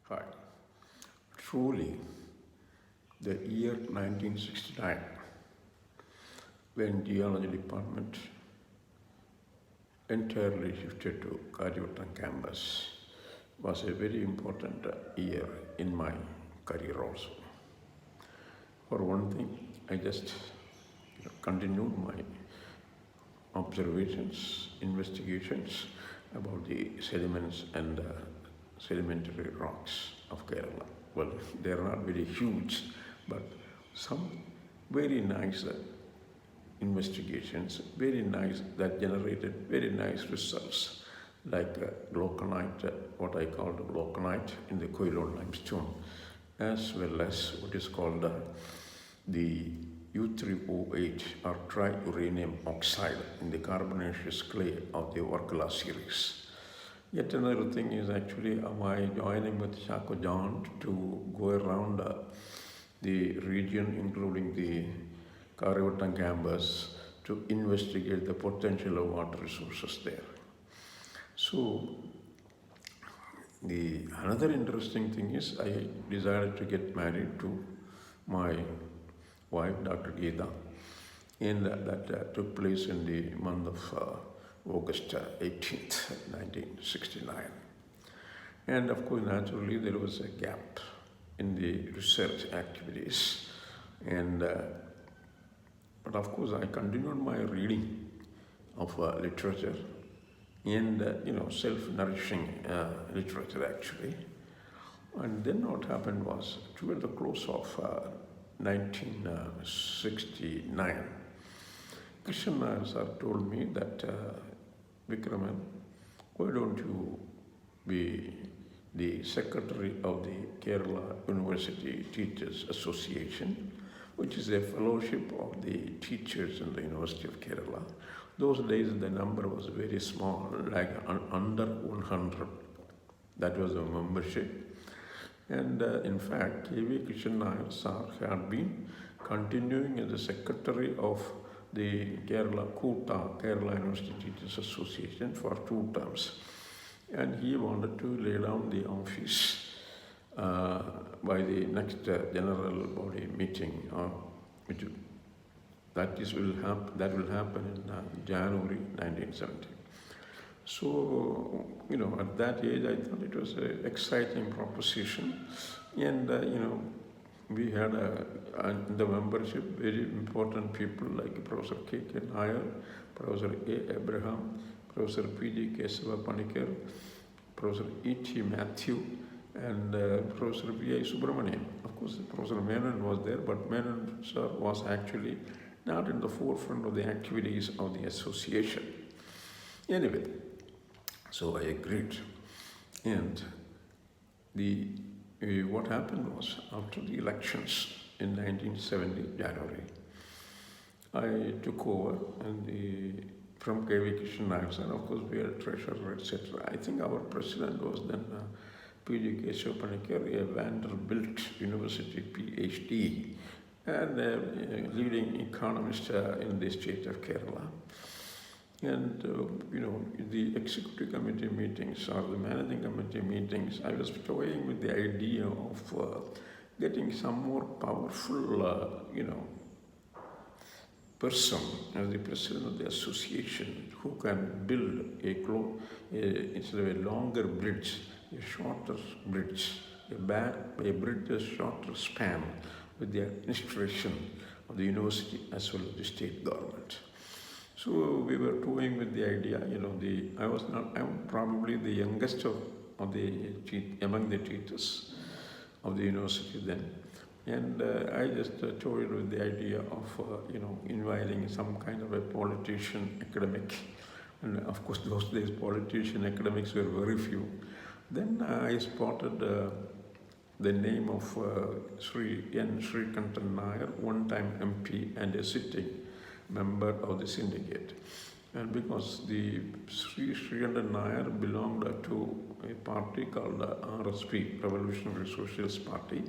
Hi. Truly, the year 1969, when geology department entirely shifted to KUTA campus, was a very important year in my career also. For one thing, I just continued my observations, investigations about the sediments and sedimentary rocks of Kerala. Well, they are not very huge, but some very nice investigations, very nice, that generated very nice results, like glauconite, what I call glauconite in the Koilon limestone, as well as what is called the U3O8 or triuranium oxide in the carbonaceous clay of the Varkala series. Yet another thing is actually my joining with Shako John to go around the region, including the Karivatan campus, to investigate the potential of water resources there. So, another interesting thing is I decided to get married to my wife, Dr. Geeta, and that took place in the month of August 18th, 1969. And of course, naturally, there was a gap in the research activities. And but of course, I continued my reading of literature and self-nourishing literature actually. And then what happened was, toward the close of 1969, Krishnan Nair sir told me that, Vikraman, why don't you be the secretary of the Kerala University Teachers Association, which is a fellowship of the teachers in the University of Kerala. Those days the number was very small, like under 100. That was the membership. And in fact, K.V. Krishnan Nair sir had been continuing as the secretary of the KUTA, Kerala University Teachers Association, for 2 terms. And he wanted to lay down the office by the next general body meeting, that will happen in January 1970. So, at that age, I thought it was an exciting proposition. And, we had in the membership very important people like Professor K.K. Nair, Professor A. Abraham, Professor P.G. Kesava Panikar, Professor E.T. Matthew, and Professor V.I. Subramanian. Of course, Professor Menon was there, but Menon sir was actually not in the forefront of the activities of the association. Anyway, so I agreed. And what happened was, after the elections in 1970, January, I took over from K.V. Krishnan Nair, and of course we had treasurer, etc. I think our president was then P.G. Keshav Panikar, a Vanderbilt University PhD, and a leading economist in the state of Kerala. And, the executive committee meetings or the managing committee meetings, I was toying with the idea of getting some more powerful, person as the president of the association who can build instead of a longer bridge, a shorter bridge, a bridge a shorter span with the administration of the university as well as the state government. So we were toying with the idea, I'm probably the youngest among the teachers of the university then. And I just toyed with the idea of, inviting some kind of a politician academic. And of course, those days politician academics were very few. Then I spotted the name of Sri Kantan Nair, one-time MP and a sitting member of the syndicate. And because the Sri Kantan Nair belonged to a party called RSP, Revolutionary Socialist Party,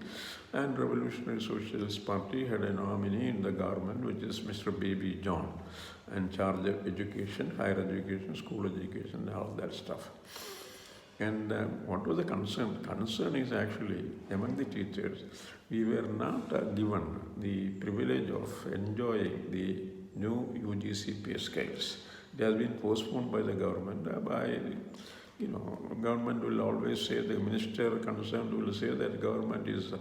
and Revolutionary Socialist Party had a nominee in the government, which is Mr. Baby John, in charge of education, higher education, school education, and all that stuff. And what was the concern? Concern is actually among the teachers, we were not given the privilege of enjoying the new UGC pay scales. It has been postponed by the government. Government will always say, the minister concerned will say that government is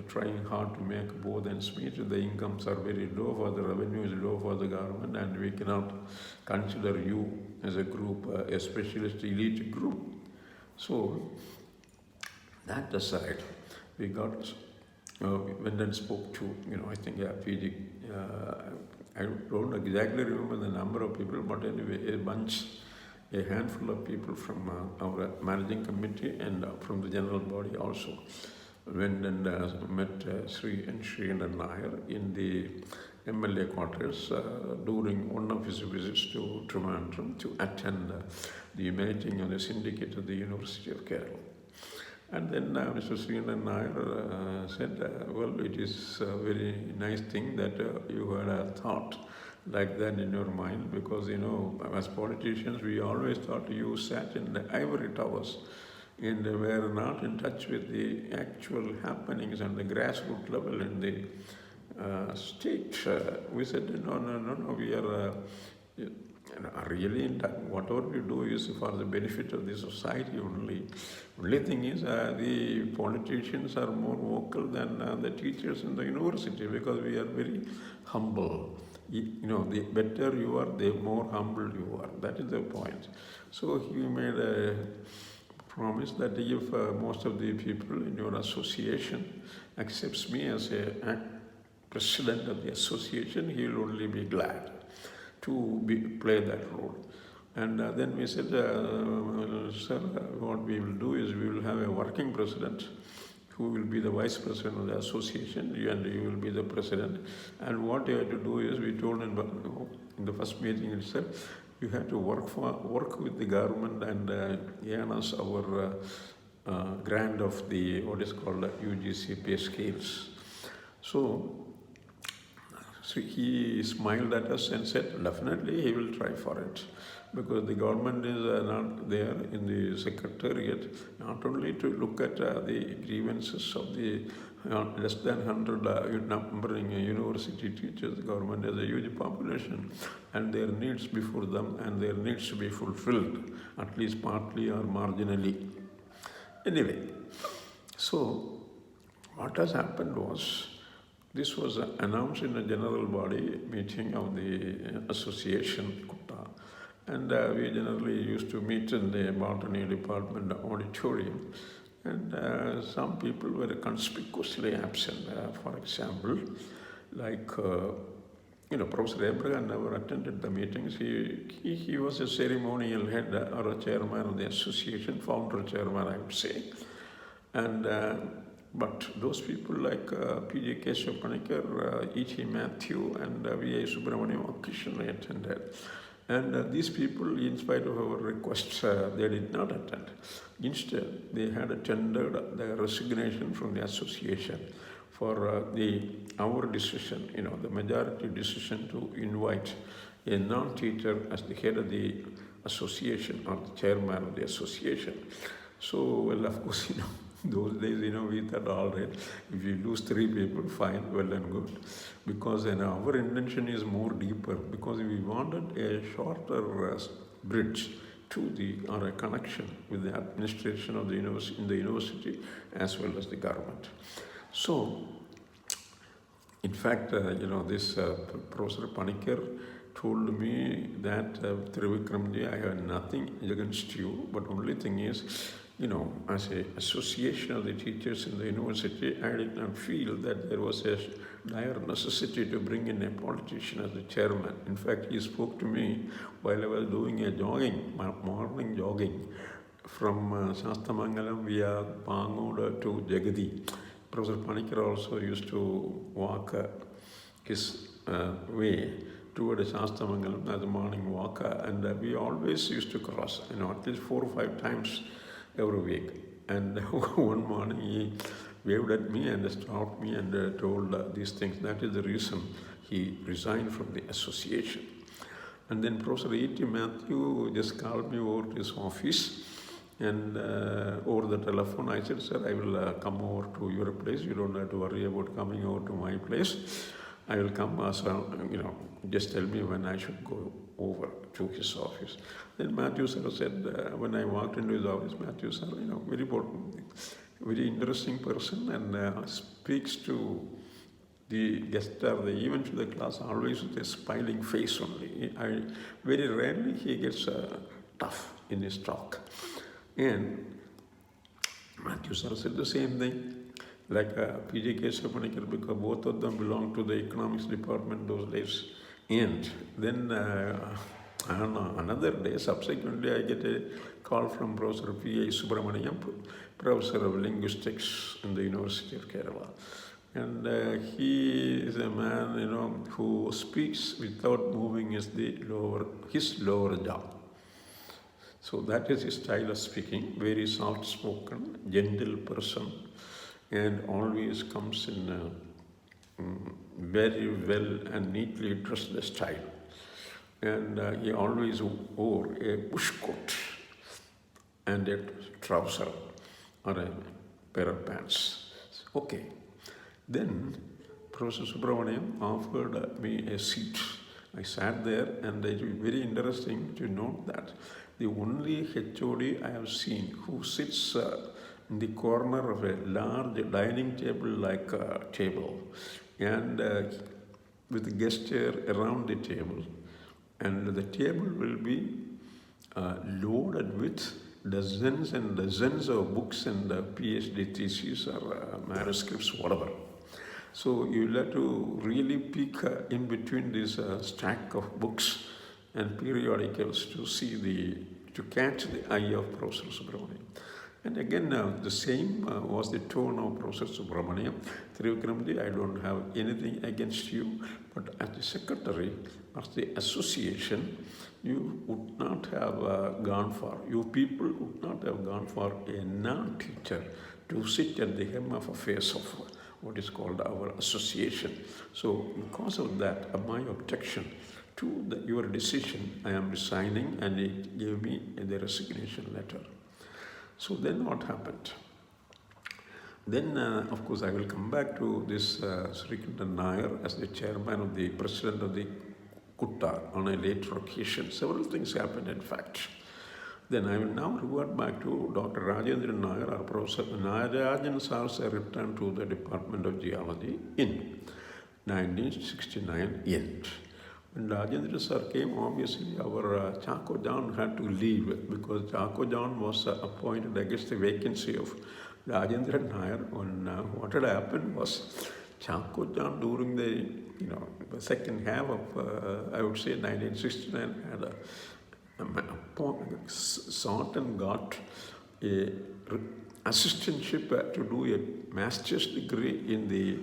trying hard to make both ends meet. The incomes are very low, for the revenue is low for the government, and we cannot consider you as a group, a specialist elite group. So that aside, we went and spoke to, I think PG, I don't exactly remember the number of people, but anyway, a handful of people from our managing committee and from the general body also went and met Sri and Nair in the MLA quarters during one of his visits to Trivandrum to attend the meeting of the syndicate of the University of Kerala. And then Mr. Sreenan Nair said, well, it is a very nice thing that you had a thought like that in your mind, because, as politicians, we always thought you sat in the ivory towers and were not in touch with the actual happenings on the grassroots level in the state. We said, no, we are really in touch. Whatever we do is for the benefit of the society only. Only thing is the politicians are more vocal than the teachers in the university, because we are very humble. The better you are, the more humble you are. That is the point. So he made a promise that if most of the people in your association accepts me as a president of the association, he will only be glad to play that role. And then we said, sir, what we will do is we will have a working president who will be the vice president of the association, and you will be the president. And what you have to do is, we told him in the first meeting itself, you have to work with the government and earn us our grant of the what is called UGC pay scales. So he smiled at us and said, definitely he will try for it, because the government is not there in the secretariat, not only to look at the grievances of the less than 100 numbering university teachers. The government has a huge population and their needs before them, and their needs to be fulfilled, at least partly or marginally. Anyway, so what has happened was, this was announced in a general body meeting of the association, KUTA, and we generally used to meet in the botany department auditorium, and some people were conspicuously absent. For example, like Professor Abraham never attended the meetings. He was a ceremonial head or a chairman of the association, founder chairman, I would say, and but those people like P.J. Keshav Panikkar, E.T. Matthew, and V.A. Subramaniam occasionally attended. And these people, in spite of our requests, they did not attend. Instead, they had tendered their resignation from the association for our decision, the majority decision to invite a non-teacher as the head of the association or the chairman of the association. So, well, of course, those days, we thought, all right, if you lose 3 people, fine, well and good. Because our intention is more deeper, because we wanted a shorter bridge to or a connection with the administration of the university as well as the government. So, in fact, this Professor Panikkar told me that Thrivikramji, I have nothing against you, but only thing is, as an association of the teachers in the university, I did not feel that there was a dire necessity to bring in a politician as the chairman. In fact, he spoke to me while I was doing a morning jogging from Shastamangalam via Pangoda to Jagadi. Professor Panikkar also used to walk his way toward Shastamangalam as a morning walk, and we always used to cross, at least 4 or 5 times every week. And one morning he waved at me and stopped me and told these things. That is the reason he resigned from the association. And then Professor E.T. Matthew just called me over to his office And over the telephone, I said, sir, I will come over to your place. You don't have to worry about coming over to my place. I will come, just tell me when I should go over to his office. Then Matthew sir said, when I walked into his office, Matthew sir, very interesting person, and speaks to the guest or even to the class always with a smiling face only. Very rarely he gets tough in his talk. And Matthew sir said the same thing. Like P.J. Kesavapanikar, because both of them belonged to the economics department those days. And then another day, subsequently, I get a call from Professor P.A. Subramaniam, Professor of Linguistics in the University of Kerala. And he is a man, who speaks without moving his lower jaw. So that is his style of speaking, very soft-spoken, gentle person, and always comes in a very well and neatly dressed style. And he always wore a bush coat and a trouser or a pair of pants. Okay. Then Professor Subramaniam offered me a seat. I sat there, and it was very interesting to note that the only HOD I have seen who sits in the corner of a large dining table-like table, and with a guest chair around the table, and the table will be loaded with dozens and dozens of books and PhD theses or manuscripts, whatever. So you'll have to really peek in between this stack of books and periodicals to catch the eye of Professor Subramaniam. And again, the same was the tone of Professor Subramaniam. Thrivikramji, I don't have anything against you, but as the secretary of the association, you would not have gone far. You people would not have gone for a non-teacher to sit at the hem of affairs of what is called our association. So because of that, my objection to your decision, I am resigning, and he gave me the resignation letter. So then what happened? Then, of course, I will come back to this Thrivikramji Nair as the chairman of the president of the KUTA on a later occasion. Several things happened, in fact. Then I will now revert back to Dr. Rajendran Nair, our Professor Narayan sir returned to the Department of Geology in 1969 end. When Rajendran sir came, obviously our Chako John had to leave because Chako John was appointed against the vacancy of Rajendran Nair. What had happened was Chako John during the second half of I would say 1969 had sought and got a assistantship to do a master's degree in the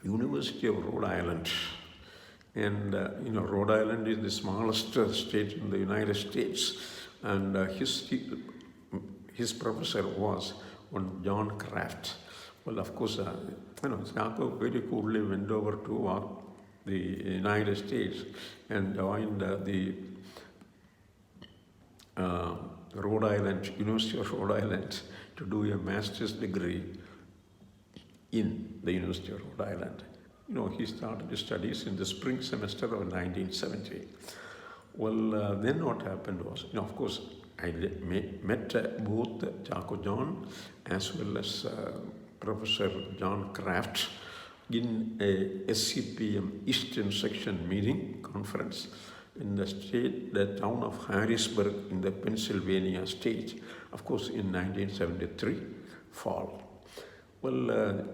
University of Rhode Island. And Rhode Island is the smallest state in the United States, and his professor was one John Kraft. Well, of course, Chako very coolly went over to the United States and joined the Rhode Island, University of Rhode Island, to do a master's degree in the University of Rhode Island. He started his studies in the spring semester of 1970. Well, then what happened was, of course, I met both Chako John as well as Professor John Kraft in a SCPM Eastern Section meeting conference in the town of Harrisburg in the Pennsylvania state, of course, in 1973 fall. Well,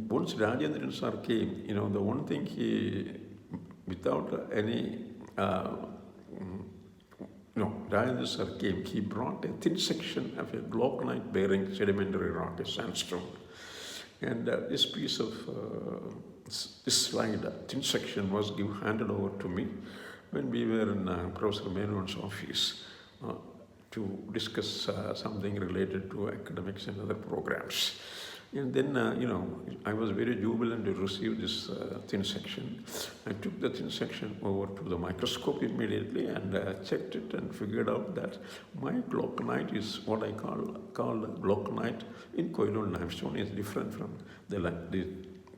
once Rajendran sir came, the one thing without any, Rajendran sir came, he brought a thin section of a glauconite bearing sedimentary rock, a sandstone. And this piece of, this slide, thin section was handed over to me when we were in Professor Menon's office to discuss something related to academics and other programs. And then, I was very jubilant to receive this thin section. I took the thin section over to the microscope immediately and checked it and figured out that my glauconite is what I call glauconite in koilon limestone is different from the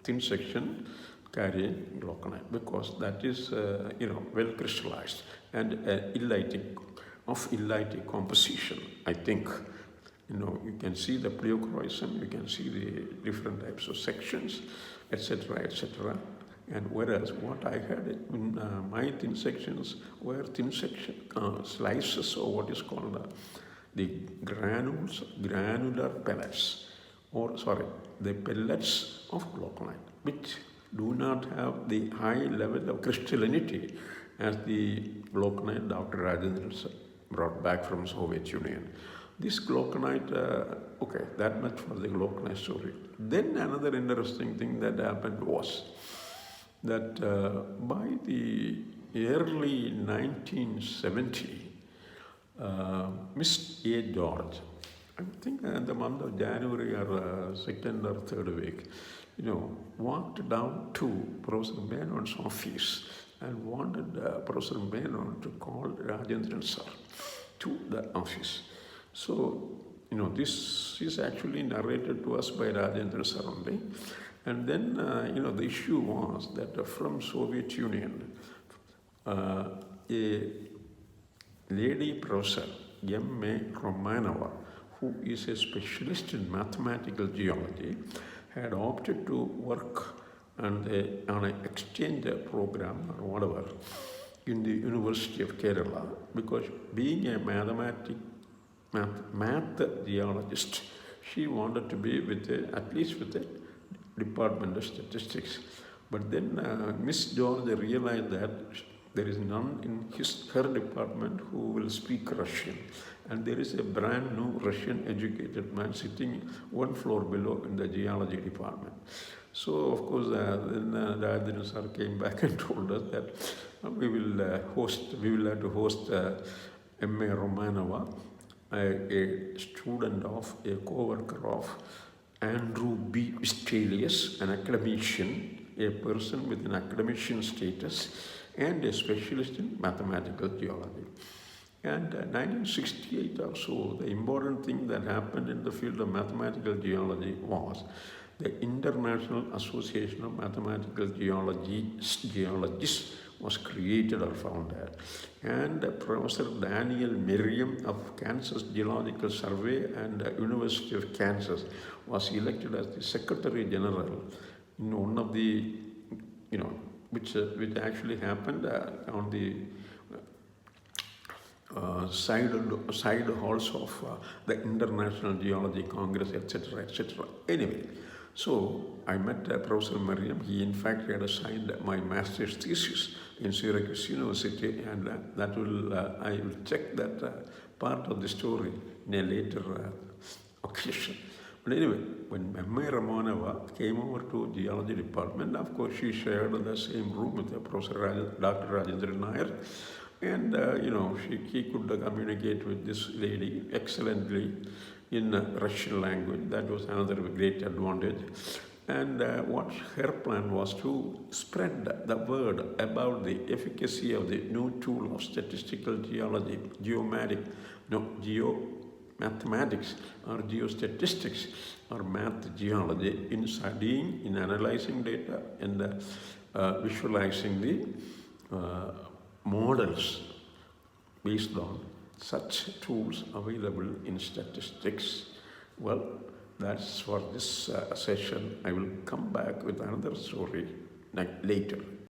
thin section carrying glauconite, because that is, well crystallized and illite composition, I think. You can see the pleochroism, you can see the different types of sections, etc., etc. And whereas what I had in my thin sections were thin section slices of what is called the granular pellets, the pellets of glauconite, which do not have the high level of crystallinity as the glauconite Dr. Rajendran brought back from Soviet Union. This glauconite, that much for the glauconite story. Then another interesting thing that happened was that by the early 1970, Miss A. George, I think in the month of January or second or third week, walked down to Professor Menon's office and wanted Professor Menon to call Rajendran sir to the office. So, this is actually narrated to us by Rajendran sir only. And then, the issue was that from Soviet Union, a lady professor, M.A. Romanova, who is a specialist in mathematical geology, had opted to work on an exchange program or whatever in the University of Kerala, because being a math geologist, she wanted to be at least with the Department of Statistics. But then Miss George realized that there is none in her department who will speak Russian. And there is a brand new Russian educated man sitting one floor below in the geology department. So, of course, then Rajendran sir came back and told us that we will have to host M.A. Romanova, a student of, a co-worker of Andrew B. Vistelius, an academician, a person with an academician status, and a specialist in mathematical geology. And 1968 or so, the important thing that happened in the field of mathematical geology was the International Association of Mathematical Geologists was created or founded. And Professor Daniel Merriam of Kansas Geological Survey and University of Kansas was elected as the Secretary General in one of the, which actually happened on the side halls of the International Geology Congress, etc., etc. Anyway, so I met Professor Merriam. He in fact had assigned my master's thesis in Syracuse University, and I will check that part of the story in a later occasion. But anyway, when M.A. Romanova came over to geology department, of course she shared the same room with Professor Dr. Rajendran Nair. And, he could communicate with this lady excellently in Russian language. That was another great advantage. And what her plan was to spread the word about the efficacy of the new tool of statistical geology, geomathematics or geostatistics or math geology in studying, in analyzing data and visualizing the models based on such tools available in statistics. Well, that's for this session. I will come back with another story later.